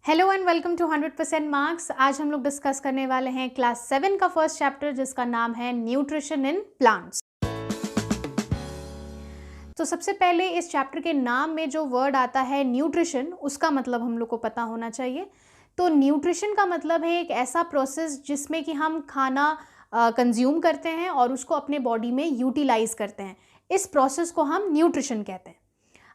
Hello and welcome to 100% marks. आज हम लोग डिस्कस करने वाले हैं क्लास 7 का फर्स्ट चैप्टर जिसका नाम है न्यूट्रिशन इन प्लांट्स। तो सबसे पहले इस चैप्टर के नाम में जो वर्ड आता है न्यूट्रिशन, उसका मतलब हम लोग को पता होना चाहिए। तो न्यूट्रिशन का मतलब है एक ऐसा प्रोसेस जिसमें कि हम खाना कंज्यूम करते हैं और उसको अपने बॉडी में यूटिलाइज करते हैं। इस प्रोसेस को हम न्यूट्रिशन कहते हैं।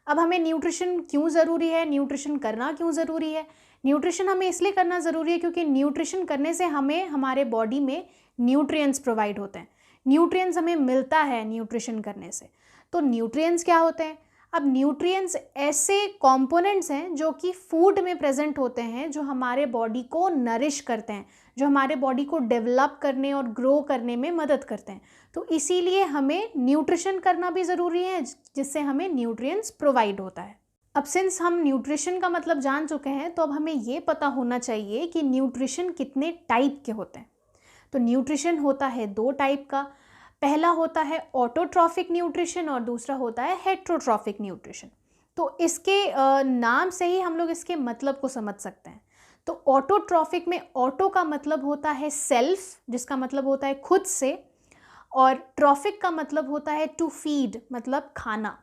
अब हमें न्यूट्रिशन क्यों ज़रूरी है, न्यूट्रिशन करना क्यों ज़रूरी है? न्यूट्रिशन हमें इसलिए करना ज़रूरी है क्योंकि न्यूट्रिशन करने से हमें हमारे बॉडी में न्यूट्रिएंट्स प्रोवाइड होते हैं। न्यूट्रिएंट्स हमें मिलता है न्यूट्रिशन करने से। तो न्यूट्रिएंट्स क्या होते हैं? अब न्यूट्रिएंट्स ऐसे कंपोनेंट्स हैं जो कि फूड में प्रेजेंट होते हैं, जो हमारे बॉडी को नरिश करते हैं, जो हमारे बॉडी को डेवलप करने और ग्रो करने में मदद करते हैं। तो इसीलिए हमें न्यूट्रिशन करना भी ज़रूरी है जिससे हमें न्यूट्रिएंट्स प्रोवाइड होता है। अब सिंस हम न्यूट्रिशन का मतलब जान चुके हैं तो अब हमें ये पता होना चाहिए कि न्यूट्रिशन कितने टाइप के होते हैं। तो न्यूट्रिशन होता है दो टाइप का। पहला होता है ऑटोट्रॉफिक न्यूट्रिशन और दूसरा होता है हेट्रोट्रॉफिक न्यूट्रिशन। तो इसके नाम से ही हम लोग इसके मतलब को समझ सकते हैं। तो ऑटोट्रॉफिक में ऑटो का मतलब होता है सेल्फ, जिसका मतलब होता है खुद से, और ट्रॉफिक का मतलब होता है टू फीड, मतलब खाना।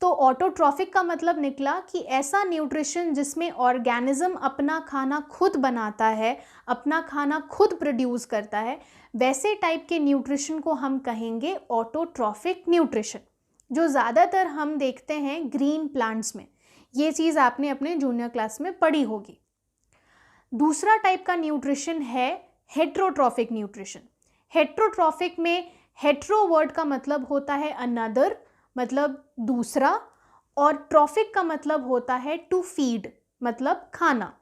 तो ऑटोट्रॉफिक का मतलब निकला कि ऐसा न्यूट्रिशन जिसमें ऑर्गेनिज्म अपना खाना खुद बनाता है, अपना खाना खुद प्रोड्यूस करता है, वैसे टाइप के न्यूट्रिशन को हम कहेंगे ऑटोट्रॉफिक न्यूट्रिशन, जो ज़्यादातर हम देखते हैं ग्रीन प्लांट्स में। ये चीज़ आपने अपने जूनियर क्लास में पढ़ी होगी। दूसरा टाइप का न्यूट्रिशन है हेट्रोट्रॉफिक न्यूट्रिशन। हेट्रोट्रॉफिक में हेट्रो वर्ड का मतलब होता है अनदर, मतलब दूसरा, और ट्रॉफिक का मतलब होता है टू फीड, मतलब खाना।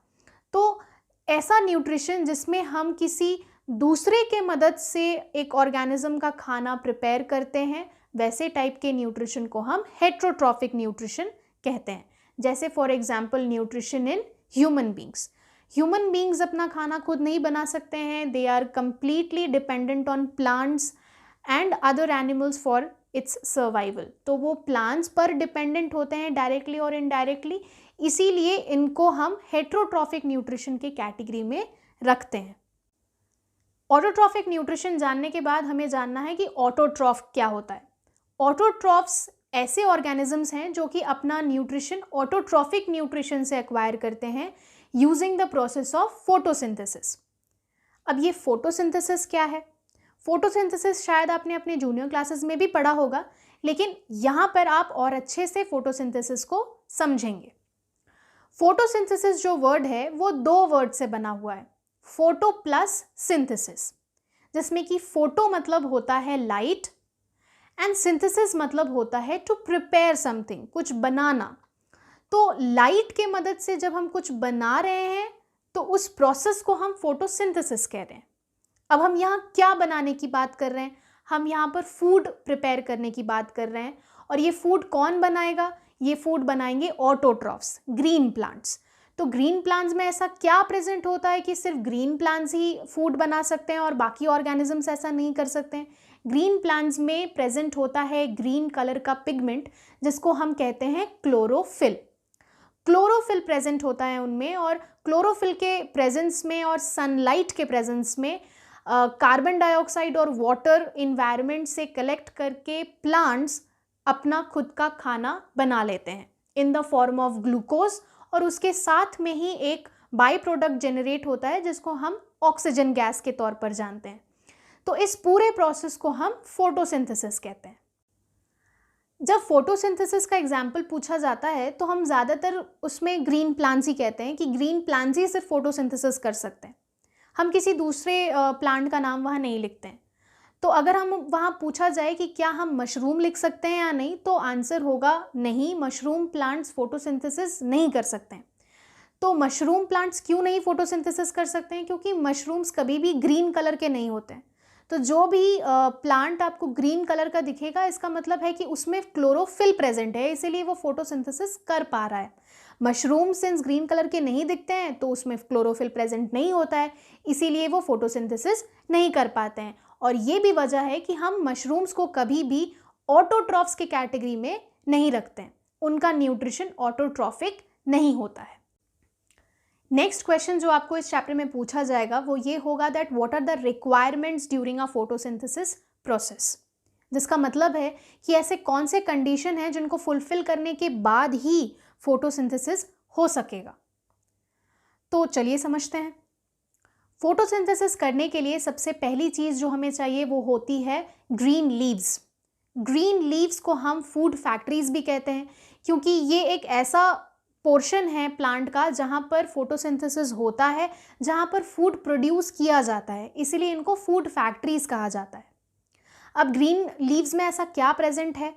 तो ऐसा न्यूट्रिशन जिसमें हम किसी दूसरे के मदद से एक ऑर्गेनिज्म का खाना प्रिपेयर करते हैं, वैसे टाइप के न्यूट्रिशन को हम हेट्रोट्रॉफिक न्यूट्रिशन कहते हैं। जैसे for example nutrition in human beings. Human beings अपना खाना खुद नहीं बना सकते हैं, they are completely dependent on plants and other animals for its survival. तो वो प्लांट्स पर डिपेंडेंट होते हैं डायरेक्टली और इनडायरेक्टली, इसीलिए इनको हम हेट्रोट्रॉफिक न्यूट्रिशन के कैटेगरी में रखते हैं। ऑटोट्रॉफिक न्यूट्रिशन जानने के बाद हमें जानना है कि ऑटोट्रॉफ क्या होता है। ऑटोट्रॉफ्स ऐसे ऑर्गेनिजम्स हैं जो कि अपना न्यूट्रिशन ऑटोट्रॉफिक न्यूट्रिशन से एक्वायर करते हैं using the process of photosynthesis. अब ये फोटोसिंथेसिस क्या है? फोटोसिंथेसिस शायद आपने अपने जूनियर क्लासेस में भी पढ़ा होगा, लेकिन यहाँ पर आप और अच्छे से फोटोसिंथेसिस को समझेंगे। फोटोसिंथेसिस जो वर्ड है वो दो वर्ड से बना हुआ है, फोटो प्लस सिंथेसिस, जिसमें कि फोटो मतलब होता है लाइट एंड सिंथेसिस मतलब होता है टू प्रिपेयर समथिंग, कुछ बनाना। तो लाइट के मदद से जब हम कुछ बना रहे हैं तो उस प्रोसेस को हम फोटोसिंथेसिस कह रहे हैं। अब हम यहाँ क्या बनाने की बात कर रहे हैं? हम यहाँ पर फूड प्रिपेयर करने की बात कर रहे हैं। और ये फूड कौन बनाएगा? ये फूड बनाएंगे ऑटोट्रॉफ्स, ग्रीन प्लांट्स। तो ग्रीन प्लांट्स में ऐसा क्या प्रेजेंट होता है कि सिर्फ ग्रीन प्लांट्स ही फूड बना सकते हैं और बाकी ऑर्गेनिजम्स ऐसा नहीं कर सकते हैं? ग्रीन प्लांट्स में प्रेजेंट होता है ग्रीन कलर का पिगमेंट, जिसको हम कहते हैं क्लोरोफिल। क्लोरोफिल प्रेजेंट होता है उनमें, और क्लोरोफिल के प्रेजेंस में और सनलाइट के प्रेजेंस में कार्बन डाइऑक्साइड और वाटर इन्वायरमेंट से कलेक्ट करके प्लांट्स अपना खुद का खाना बना लेते हैं in the form of glucose, और उसके साथ में ही एक बाई प्रोडक्ट जनरेट होता है जिसको हम ऑक्सीजन गैस के तौर पर जानते हैं। तो इस पूरे प्रोसेस को हम फोटोसिंथेसिस कहते हैं। जब फोटोसिंथेसिस का एग्जाम्पल पूछा जाता है तो हम ज़्यादातर उसमें ग्रीन प्लांट्स ही कहते हैं कि ग्रीन प्लांट्स ही सिर्फ फोटोसिंथेसिस कर सकते हैं। हम किसी दूसरे प्लांट का नाम वहाँ नहीं लिखते हैं। तो अगर हम वहाँ पूछा जाए कि क्या हम मशरूम लिख सकते हैं या नहीं, तो आंसर होगा नहीं, मशरूम प्लांट्स फोटोसिंथेसिस नहीं कर सकते हैं। तो मशरूम प्लांट्स क्यों नहीं फोटोसिंथेसिस कर सकते हैं? क्योंकि मशरूम्स कभी भी ग्रीन कलर के नहीं होते हैं। तो जो भी प्लांट आपको ग्रीन कलर का दिखेगा, इसका मतलब है कि उसमें क्लोरोफिल प्रेजेंट है, इसीलिए वो फोटोसिंथेसिस कर पा रहा है। मशरूम सिंस ग्रीन कलर के नहीं दिखते हैं तो उसमें क्लोरोफिल प्रेजेंट नहीं होता है, इसीलिए वो फोटोसिंथेसिस नहीं कर पाते हैं। और ये भी वजह है कि हम मशरूम्स को कभी भी ऑटोट्रॉफ्स के कैटेगरी में नहीं रखते हैं, उनका न्यूट्रिशन ऑटोट्रॉफिक नहीं होता है। नेक्स्ट क्वेश्चन जो आपको इस चैप्टर में पूछा जाएगा वो ये होगा that what are the requirements during a photosynthesis process, जिसका मतलब है कि ऐसे कौन से कंडीशन हैं जिनको फुलफिल करने के बाद ही फोटोसिंथेसिस हो सकेगा। तो चलिए समझते हैं। फोटोसिंथेसिस करने के लिए सबसे पहली चीज़ जो हमें चाहिए वो होती है ग्रीन लीव्स। ग्रीन लीव्स को हम फूड फैक्ट्रीज भी कहते हैं, क्योंकि ये एक ऐसा पोर्शन है प्लांट का जहाँ पर फोटोसिंथेसिस होता है, जहाँ पर फूड प्रोड्यूस किया जाता है, इसीलिए इनको फूड फैक्ट्रीज कहा जाता है। अब ग्रीन लीव्स में ऐसा क्या प्रेजेंट है?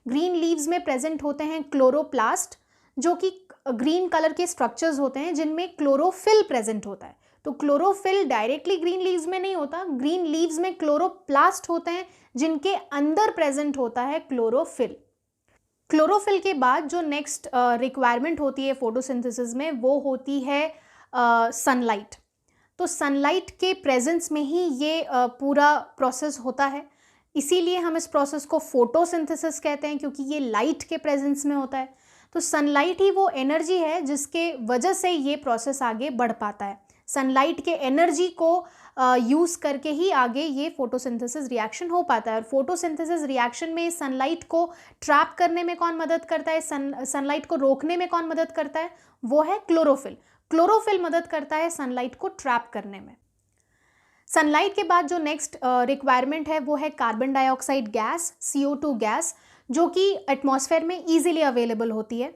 ग्रीन लीव्स में प्रेजेंट होते हैं क्लोरोप्लास्ट, जो कि ग्रीन कलर के स्ट्रक्चर्स होते हैं जिनमें क्लोरोफिल प्रेजेंट होता है। तो क्लोरोफिल डायरेक्टली ग्रीन लीव्स में नहीं होता, ग्रीन लीव्स में क्लोरोप्लास्ट होते हैं जिनके अंदर प्रेजेंट होता है क्लोरोफिल। क्लोरोफिल के बाद जो नेक्स्ट रिक्वायरमेंट होती है फोटोसिंथेसिस में वो होती है सनलाइट। तो सनलाइट के प्रेजेंस में ही ये पूरा प्रोसेस होता है, इसीलिए हम इस प्रोसेस को फोटोसिंथेसिस कहते हैं, क्योंकि ये लाइट के प्रेजेंस में होता है। तो सनलाइट ही वो एनर्जी है जिसके वजह से ये प्रोसेस आगे बढ़ पाता है। सनलाइट के एनर्जी को यूज़ करके ही आगे ये फोटोसिंथेसिस रिएक्शन हो पाता है। और फोटोसिंथेसिस रिएक्शन में सनलाइट को ट्रैप करने में कौन मदद करता है, सनलाइट को रोकने में कौन मदद करता है, वो है क्लोरोफिल। क्लोरोफिल मदद करता है सनलाइट को ट्रैप करने में। सनलाइट के बाद जो नेक्स्ट रिक्वायरमेंट है वो है carbon dioxide gas, CO2 gas, जो कि एटमॉस्फेयर में ईजिली अवेलेबल होती है।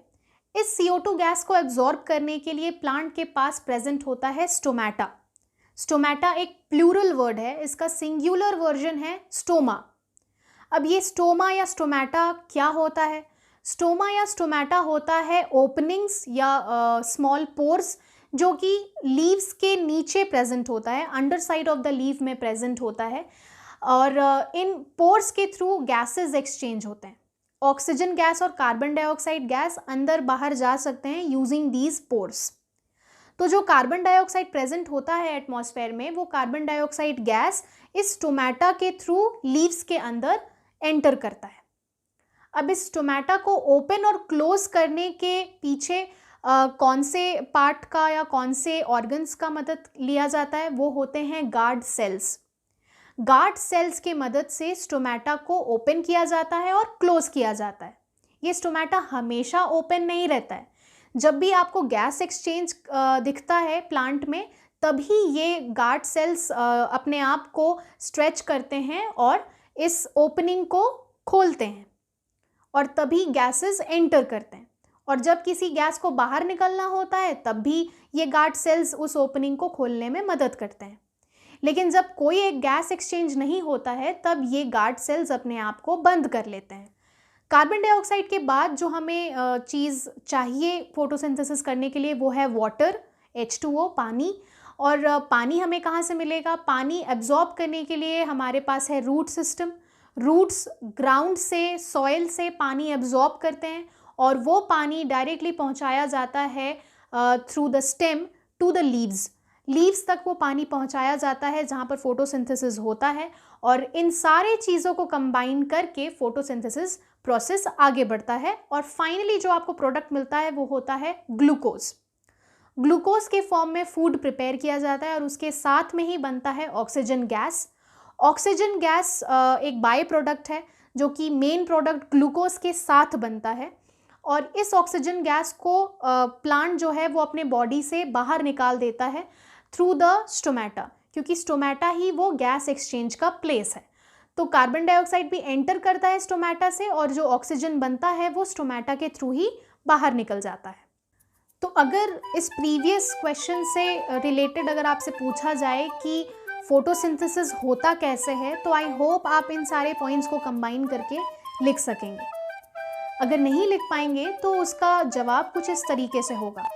इस CO2 गैस को एब्जॉर्ब करने के लिए प्लांट के पास प्रेजेंट होता है स्टोमेटा। स्टोमेटा एक प्लूरल वर्ड है, इसका सिंगुलर वर्जन है स्टोमा। अब ये स्टोमा या स्टोमेटा क्या होता है? स्टोमा या स्टोमेटा होता है ओपनिंग्स या स्मॉल पोर्स जो कि लीव्स के नीचे प्रेजेंट होता है, under side of the leave में प्रेजेंट होता है, और इन पोर्स के थ्रू गैसेस एक्सचेंज होते हैं। ऑक्सीजन गैस और कार्बन डाइऑक्साइड गैस अंदर बाहर जा सकते हैं यूजिंग दीज पोर्स। तो जो कार्बन डाइऑक्साइड प्रेजेंट होता है एटमॉस्फेयर में, वो कार्बन डाइऑक्साइड गैस इस स्टोमेटा के थ्रू लीव्स के अंदर एंटर करता है। अब इस स्टोमेटा को ओपन और क्लोज करने के पीछे कौन से पार्ट का या कौन से ऑर्गन्स का मदद लिया जाता है? वो होते हैं गार्ड सेल्स। गार्ड सेल्स के मदद से स्टोमेटा को ओपन किया जाता है और क्लोज किया जाता है। ये स्टोमेटा हमेशा ओपन नहीं रहता है। जब भी आपको गैस एक्सचेंज दिखता है प्लांट में, तभी ये गार्ड सेल्स अपने आप को स्ट्रेच करते हैं और इस ओपनिंग को खोलते हैं, और तभी गैसेस एंटर करते हैं। और जब किसी गैस को बाहर निकलना होता है तब भी ये गार्ड सेल्स उस ओपनिंग को खोलने में मदद करते हैं। लेकिन जब कोई एक गैस एक्सचेंज नहीं होता है तब ये गार्ड सेल्स अपने आप को बंद कर लेते हैं। कार्बन डाइऑक्साइड के बाद जो हमें चीज़ चाहिए फोटोसिंथेसिस करने के लिए वो है वाटर, H2O, पानी। और पानी हमें कहाँ से मिलेगा? पानी एब्जॉर्ब करने के लिए हमारे पास है रूट सिस्टम। रूट्स ग्राउंड से, सॉइल से पानी एब्जॉर्ब करते हैं और वो पानी डायरेक्टली पहुँचाया जाता है through the stem to the leaves. Leaves तक वो पानी पहुंचाया जाता है जहाँ पर फोटोसिंथेसिस होता है, और इन सारे चीज़ों को कंबाइन करके फोटोसिंथेसिस प्रोसेस आगे बढ़ता है। और फाइनली जो आपको प्रोडक्ट मिलता है वो होता है ग्लूकोज। ग्लूकोज के फॉर्म में फूड प्रिपेयर किया जाता है और उसके साथ में ही बनता है ऑक्सीजन गैस। ऑक्सीजन गैस एक बाय प्रोडक्ट है जो कि मेन प्रोडक्ट ग्लूकोज के साथ बनता है, और इस ऑक्सीजन गैस को प्लांट जो है वो अपने बॉडी से बाहर निकाल देता है थ्रू द स्टोमेटा, क्योंकि स्टोमेटा ही वो गैस एक्सचेंज का प्लेस है। तो कार्बन डाइऑक्साइड भी एंटर करता है स्टोमेटा से, और जो ऑक्सीजन बनता है वो स्टोमेटा के थ्रू ही बाहर निकल जाता है। तो अगर इस प्रीवियस क्वेश्चन से रिलेटेड अगर आपसे पूछा जाए कि फोटोसिंथेसिस होता कैसे है, तो आई होप आप इन सारे पॉइंट्स को कंबाइन करके लिख सकेंगे। अगर नहीं लिख पाएंगे तो उसका जवाब कुछ इस तरीके से होगा।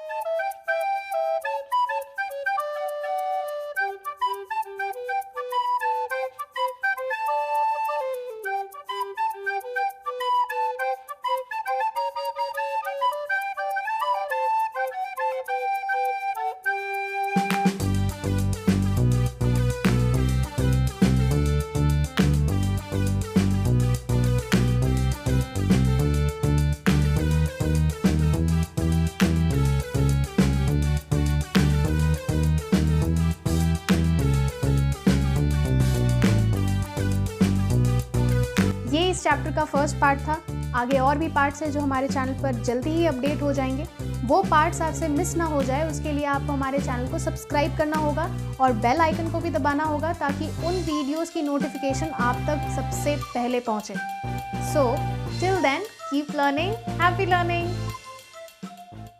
ये इस चैप्टर का फर्स्ट पार्ट था। आगे और भी पार्ट्स हैं जो हमारे चैनल पर जल्दी ही अपडेट हो जाएंगे। वो पार्ट्स आपसे मिस ना हो जाए उसके लिए आपको हमारे चैनल को सब्सक्राइब करना होगा और बेल आइकन को भी दबाना होगा ताकि उन वीडियोस की नोटिफिकेशन आप तक सबसे पहले पहुंचे। So till then keep learning, happy learning.